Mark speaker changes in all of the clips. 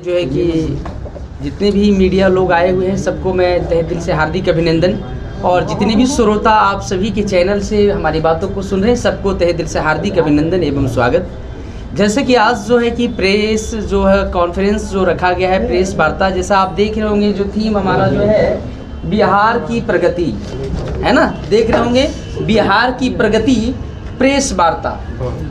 Speaker 1: जो है कि जितने भी मीडिया लोग आए हुए हैं सबको मैं तहे दिल से हार्दिक अभिनंदन, और जितने भी श्रोता आप सभी के चैनल से हमारी बातों को सुन रहे हैं सबको तहे दिल से हार्दिक अभिनंदन एवं स्वागत। जैसे कि आज जो है कि प्रेस जो है कॉन्फ्रेंस जो रखा गया है, प्रेस वार्ता, जैसा आप देख रहे होंगे जो थीम हमारा जो है बिहार की प्रगति है ना, देख रहे होंगे बिहार की प्रगति प्रेस वार्ता।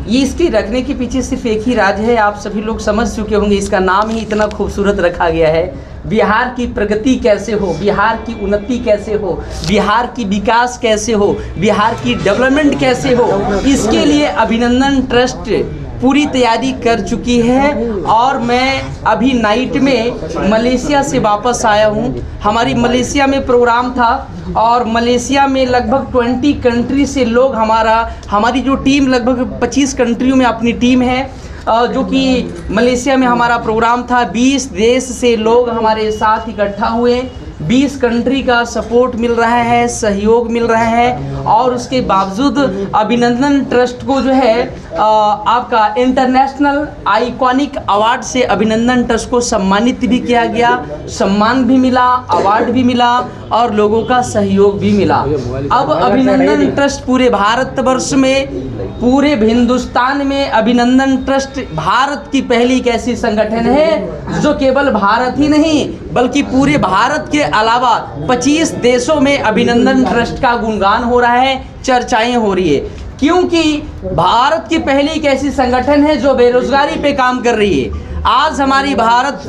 Speaker 1: ये इसके रखने के पीछे सिर्फ एक ही राज है, आप सभी लोग समझ चुके होंगे, इसका नाम ही इतना खूबसूरत रखा गया है। बिहार की प्रगति कैसे हो, बिहार की उन्नति कैसे हो, बिहार की विकास कैसे हो, बिहार की डेवलपमेंट कैसे हो, इसके लिए अभिनंदन ट्रस्ट पूरी तैयारी कर चुकी है। और मैं अभी नाइट में मलेशिया से वापस आया हूँ। हमारी मलेशिया में प्रोग्राम था और मलेशिया में लगभग 20 कंट्री से लोग हमारी जो टीम लगभग 25 कंट्रियों में अपनी टीम है, जो कि मलेशिया में हमारा प्रोग्राम था। 20 देश से लोग हमारे साथ इकट्ठा हुए, 20 कंट्री का सपोर्ट मिल रहा है, सहयोग मिल रहा है। और उसके बावजूद अभिनंदन ट्रस्ट को जो है आपका इंटरनेशनल आइकॉनिक अवार्ड से अभिनंदन ट्रस्ट को सम्मानित भी किया गया, सम्मान भी मिला, अवार्ड भी मिला और लोगों का सहयोग भी मिला। अब अभिनंदन ट्रस्ट पूरे भारतवर्ष में, पूरे हिंदुस्तान में अभिनंदन ट्रस्ट भारत की पहली एक ऐसी संगठन है जो केवल भारत ही नहीं बल्कि पूरे भारत के अलावा 25 देशों में अभिनंदन ट्रस्ट का गुणगान हो रहा है, चर्चाएं हो रही है, क्योंकि भारत की पहली एक ऐसी संगठन है जो बेरोजगारी पे काम कर रही है। आज हमारी भारत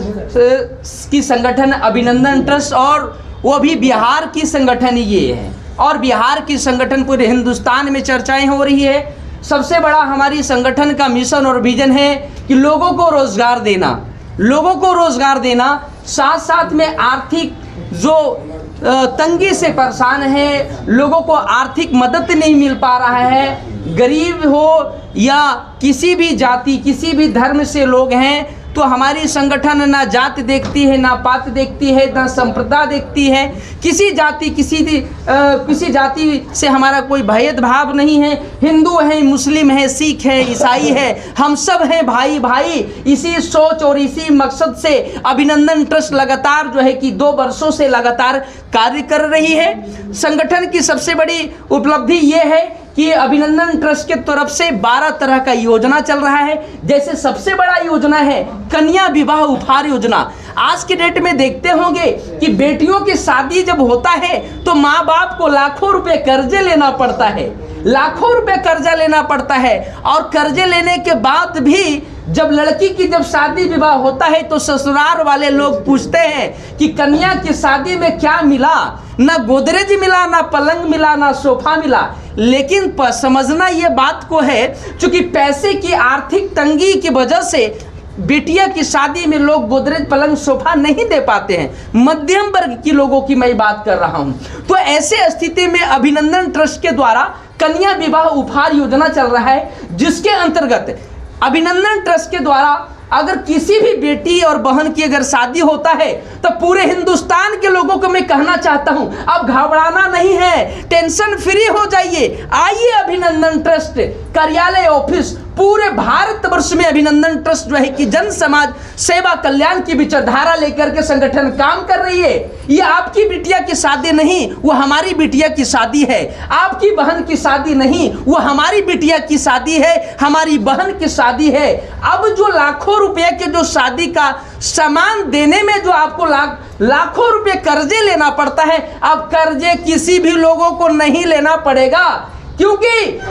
Speaker 1: की संगठन अभिनंदन ट्रस्ट, और वो भी बिहार की संगठन ये है, और बिहार की संगठन पूरे हिंदुस्तान में चर्चाएं हो रही है। सबसे बड़ा हमारी संगठन का मिशन और विजन है कि लोगों को रोजगार देना, लोगों को रोजगार देना, साथ साथ में आर्थिक जो तंगी से परेशान है, लोगों को आर्थिक मदद नहीं मिल पा रहा है, गरीब हो या किसी भी जाति किसी भी धर्म से लोग हैं, तो हमारी संगठन ना जात देखती है, ना पात देखती है, ना संप्रदाय देखती है, किसी जाति किसी जाति से हमारा कोई भेदभाव नहीं है। हिंदू है, मुस्लिम है, सिख है, ईसाई है, हम सब हैं भाई भाई। इसी सोच और इसी मकसद से अभिनंदन ट्रस्ट लगातार जो है कि 2 वर्षों से लगातार कार्य कर रही है। संगठन की सबसे बड़ी उपलब्धि ये है कि अभिनंदन ट्रस्ट के तरफ से 12 तरह का योजना चल रहा है। जैसे सबसे बड़ा योजना है कन्या विवाह उपहार योजना। आज के डेट में देखते होंगे कि बेटियों की शादी जब होता है तो माँ बाप को लाखों रुपए कर्जे लेना पड़ता है, लाखों रुपए कर्जा लेना पड़ता है। और कर्जे लेने के बाद भी जब लड़की की जब शादी विवाह होता है तो ससुराल वाले लोग पूछते हैं कि कन्या की शादी में क्या मिला, ना गोदरेज मिला, ना पलंग मिला, ना सोफा मिला। लेकिन समझना ये बात को है, चूंकि पैसे की आर्थिक तंगी की वजह से बेटिया की शादी में लोग गोदरेज पलंग सोफा नहीं दे पाते हैं। मध्यम वर्ग की लोगों की मैं बात कर रहा हूं। तो ऐसे स्थिति में अभिनंदन ट्रस्ट के द्वारा कन्या विवाह उपहार योजना चल रहा है, जिसके अंतर्गत अभिनंदन ट्रस्ट के द्वारा अगर किसी भी बेटी और बहन की अगर शादी होता है तो पूरे हिंदुस्तान के लोगों को मैं कहना चाहता हूं, अब घबराना नहीं है, टेंशन फ्री हो जाइए। आइए अभिनंदन ट्रस्ट कार्यालय ऑफिस पूरे भारतवर्ष में अभिनंदन ट्रस्ट जो है कि जन समाज सेवा कल्याण की विचारधारा लेकर के संगठन काम कर रही है। ये आपकी बिटिया की शादी नहीं, वो हमारी बिटिया की शादी है। आपकी बहन की शादी नहीं, वो हमारी बिटिया की शादी है, हमारी बहन की शादी है। अब जो लाखों रुपए के जो शादी का सामान देने में जो आपको लाखों रुपए कर्जे लेना पड़ता है, अब कर्जे किसी भी लोगों को नहीं लेना पड़ेगा, क्योंकि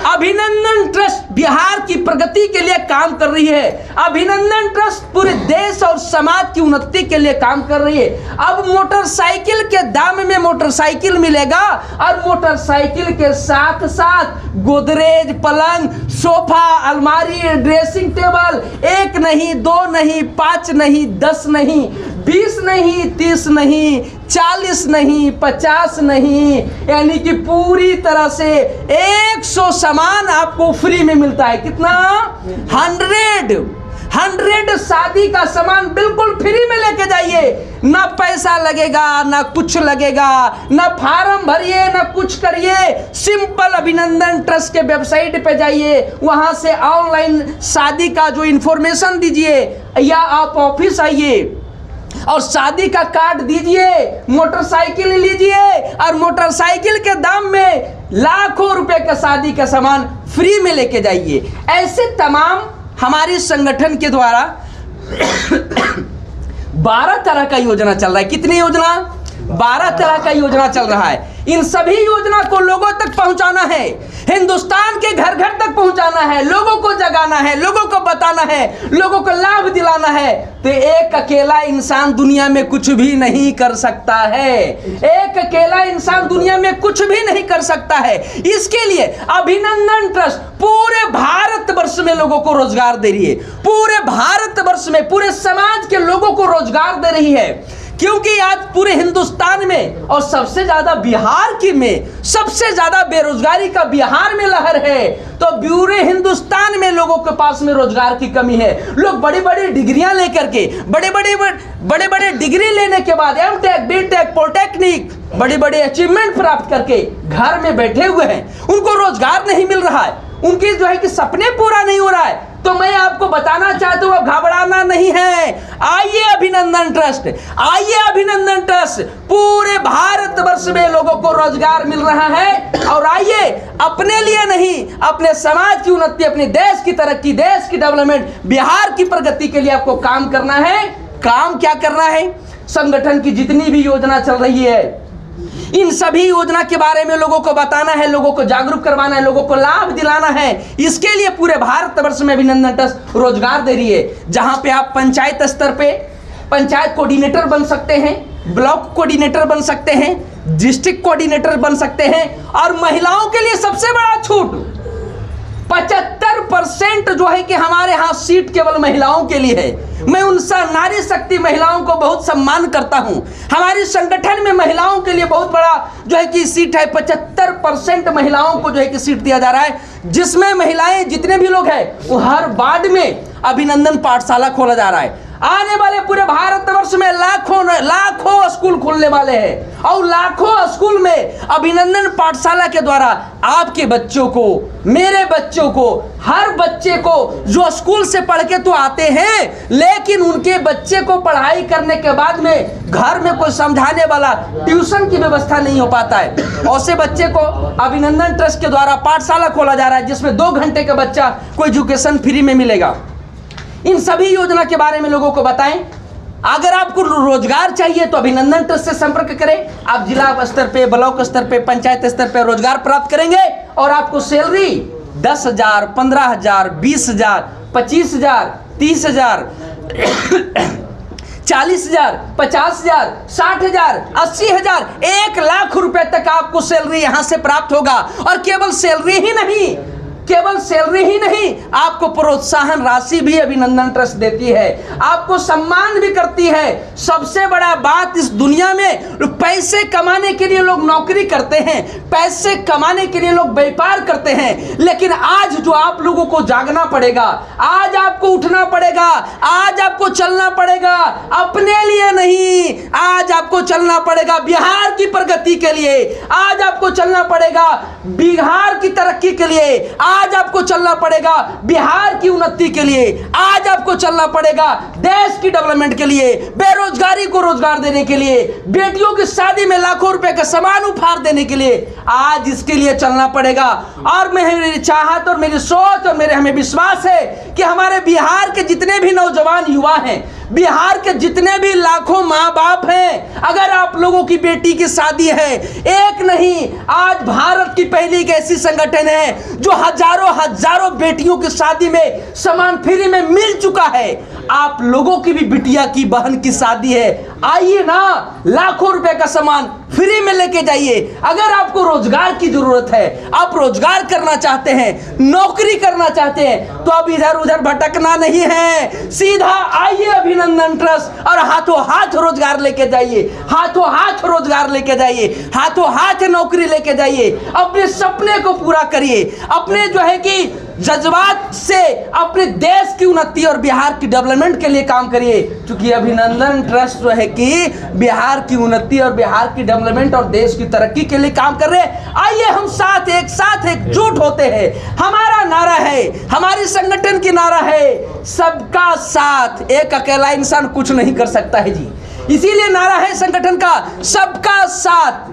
Speaker 1: अभिनंदन ट्रस्ट बिहार की प्रगति के लिए काम कर रही है। अभिनंदन ट्रस्ट पूरे देश और समाज की उन्नति के लिए काम कर रही है। अब मोटरसाइकिल के दाम में मोटरसाइकिल मिलेगा और मोटरसाइकिल के साथ साथ गोदरेज पलंग सोफा अलमारी ड्रेसिंग टेबल 1 नहीं 2 नहीं 5 नहीं 10 नहीं 20 नहीं 30 नहीं 40 नहीं 50 नहीं, यानी कि पूरी तरह से 100 सामान आपको फ्री में मिलता है। कितना? 100 शादी का सामान बिल्कुल फ्री में लेके जाइए, ना पैसा लगेगा ना कुछ लगेगा, ना फार्म भरिए ना कुछ करिए। सिंपल अभिनंदन ट्रस्ट के वेबसाइट पे जाइए, वहां से ऑनलाइन शादी का जो इंफॉर्मेशन दीजिए, या आप ऑफिस आइए। और शादी का कार्ड दीजिए, मोटरसाइकिल लीजिए और मोटरसाइकिल के दाम में लाखों रुपए का शादी का सामान फ्री में लेके जाइए। ऐसे तमाम हमारे संगठन के द्वारा 12 तरह का योजना चल रहा है। कितनी योजना? 12 तरह का योजना चल रहा है। इन सभी योजना को लोगों तक पहुंचाना है, हिंदुस्तान के घर घर तक पहुंचाना है, लोगों को जगाना है, लोगों को बताना है, लोगों को लाभ दिलाना है। तो एक अकेला इंसान दुनिया में कुछ भी नहीं कर सकता है। एक अकेला इंसान दुनिया में कुछ भी नहीं कर सकता है। इसके लिए अभिनंदन ट्रस्ट पूरे भारतवर्ष में लोगों को रोजगार दे रही है, पूरे भारतवर्ष में पूरे समाज के लोगों को रोजगार दे रही है। क्योंकि आज पूरे हिंदुस्तान में और सबसे ज्यादा बिहार की में सबसे ज्यादा बेरोजगारी का बिहार में लहर है। तो पूरे हिंदुस्तान में लोगों के पास में रोजगार की कमी है। लोग बड़ी बड़ी डिग्रियां लेकर के बड़े बड़े डिग्री लेने के बाद एमटेक, बीटेक, पॉलिटेक्निक बड़ी बड़ी अचीवमेंट प्राप्त करके घर में बैठे हुए हैं। उनको रोजगार नहीं मिल रहा है, उनके जो है कि सपने पूरा नहीं हो रहा है। तो मैं आपको बताना चाहता हूं, अब घबराना नहीं है। आइए अभिनंदन ट्रस्ट, आइए अभिनंदन ट्रस्ट। पूरे भारतवर्ष में लोगों को रोजगार मिल रहा है। और आइए, अपने लिए नहीं, अपने समाज की उन्नति, अपने देश की तरक्की, देश की डेवलपमेंट, बिहार की प्रगति के लिए आपको काम करना है। काम क्या करना है? संगठन की जितनी भी योजना चल रही है, इन सभी योजना के बारे में लोगों को बताना है, लोगों को जागरूक करवाना है, लोगों को लाभ दिलाना है। इसके लिए पूरे भारतवर्ष में अभिनंदन ट्रस्ट रोजगार दे रही है। जहां पे आप पंचायत स्तर पे पंचायत कोऑर्डिनेटर बन सकते हैं, ब्लॉक कोऑर्डिनेटर बन सकते हैं, डिस्ट्रिक्ट कोऑर्डिनेटर बन सकते हैं। और महिलाओं के लिए सबसे बड़ा छूट 75% जो है कि हमारे यहाँ सीट केवल महिलाओं के लिए है। मैं उन नारी शक्ति महिलाओं को बहुत सम्मान करता हूं। हमारे संगठन में महिलाओं के लिए बहुत बड़ा जो है कि सीट है। 75% महिलाओं को जो है कि सीट दिया जा रहा है, जिसमें महिलाएं जितने भी लोग हैं वो हर वार्ड में अभिनंदन पाठशाला खोला जा रहा है। आने वाले पूरे भारतवर्ष में लाखों स्कूल खुलने वाले हैं और लाखों स्कूल में अभिनंदन पाठशाला के द्वारा आपके बच्चों को, मेरे बच्चों को, हर बच्चे को जो स्कूल से पढ़ के तो आते हैं, लेकिन उनके बच्चे को पढ़ाई करने के बाद में घर में कोई समझाने वाला ट्यूशन की व्यवस्था नहीं हो पाता है। ऐसे बच्चे को अभिनंदन ट्रस्ट के द्वारा पाठशाला खोला जा रहा है, जिसमें 2 घंटे का बच्चा को एजुकेशन फ्री में मिलेगा। इन सभी योजना के बारे में लोगों को बताएं। अगर आपको रोजगार चाहिए तो अभिनंदन ट्रस्ट से संपर्क करें। आप जिला स्तर पे, ब्लॉक स्तर पे, पंचायत स्तर पे रोजगार प्राप्त करेंगे और आपको सैलरी 10,000, 15,000, 20,000, 25,000, 30,000, 40,000, 50,000, 60,000, 80,000, 1 लाख रुपए तक आपको सैलरी यहां से प्राप्त होगा। और केवल सैलरी ही नहीं, आपको प्रोत्साहन राशि भी अभिनंदन ट्रस्ट देती है, आपको सम्मान भी करती है। सबसे बड़ा बात इस दुनिया में, पैसे कमाने के लिए लोग नौकरी करते हैं, पैसे कमाने के लिए लोग व्यापार करते हैं, लेकिन आज जो आप लोगों को जागना पड़ेगा, आज आपको उठना पड़ेगा, आज आपको चलना पड़ेगा, अपने लिए नहीं, आज आपको चलना पड़ेगा बिहार की प्रगति के लिए, आज आपको चलना पड़ेगा बिहार की तरक्की के लिए, आज आपको चलना पड़ेगा बिहार की उन्नति के लिए, आज आपको चलना पड़ेगा देश की डेवलपमेंट के लिए, बेरोजगारी को रोजगार देने के लिए, बेटियों की शादी में लाखों रुपए का सामान उपहार देने के लिए आज इसके लिए चलना पड़ेगा। और मेरी चाहत और मेरी सोच और मेरे हमें विश्वास है कि हमारे बिहार के जितने भी नौजवान युवा हैं, बिहार के जितने भी लाखों माँ बाप हैं, अगर आप लोगों की बेटी की शादी है, एक नहीं, आज भारत की पहली एक ऐसी संगठन है जो हजारों बेटियों की शादी में सामान फ्री में मिल चुका है। आप लोगों की भी बिटिया की, बहन की शादी है, आइए ना, लाखों रुपए का सामान फ्री में लेके जाइए। अगर आपको रोजगार की जरूरत है, आप रोजगार करना चाहते हैं, नौकरी करना चाहते हैं, तो अब इधर उधर भटकना नहीं है, सीधा आइए अभिनंदन ट्रस्ट और हाथों हाथ रोजगार लेके जाइए, हाथों हाथ रोजगार लेके जाइए, हाथों हाथ नौकरी लेके जाइए, अपने सपने को पूरा करिए, अपने जो है कि जज्बात से अपने देश की उन्नति और बिहार की डेवलपमेंट के लिए काम करिए, क्योंकि अभिनंदन ट्रस्ट जो है कि बिहार की उन्नति और बिहार की डेवलपमेंट और देश की तरक्की के लिए काम कर रहे हैं। आइए हम एक साथ एकजुट होते हैं। हमारा नारा है, हमारी संगठन की नारा है, सबका साथ। एक अकेला इंसान कुछ नहीं कर सकता है जी, इसीलिए नारा है संगठन का सबका साथ।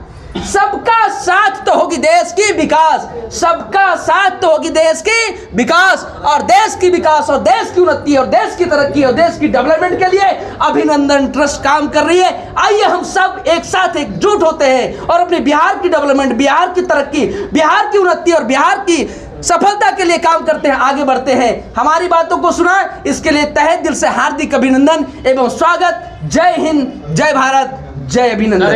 Speaker 1: सबका साथ तो होगी देश की विकास, सबका साथ तो होगी देश की विकास, और देश की विकास और देश की उन्नति और देश की तरक्की और देश की डेवलपमेंट के लिए अभिनंदन ट्रस्ट काम कर रही है। आइए हम सब एक साथ एकजुट होते हैं और अपने बिहार की डेवलपमेंट, बिहार की तरक्की, बिहार की उन्नति और बिहार की सफलता के लिए काम करते हैं, आगे बढ़ते हैं। हमारी बातों को सुना, इसके लिए तहे दिल से हार्दिक अभिनंदन एवं स्वागत। जय हिंद, जय भारत, जय अभिनंदन।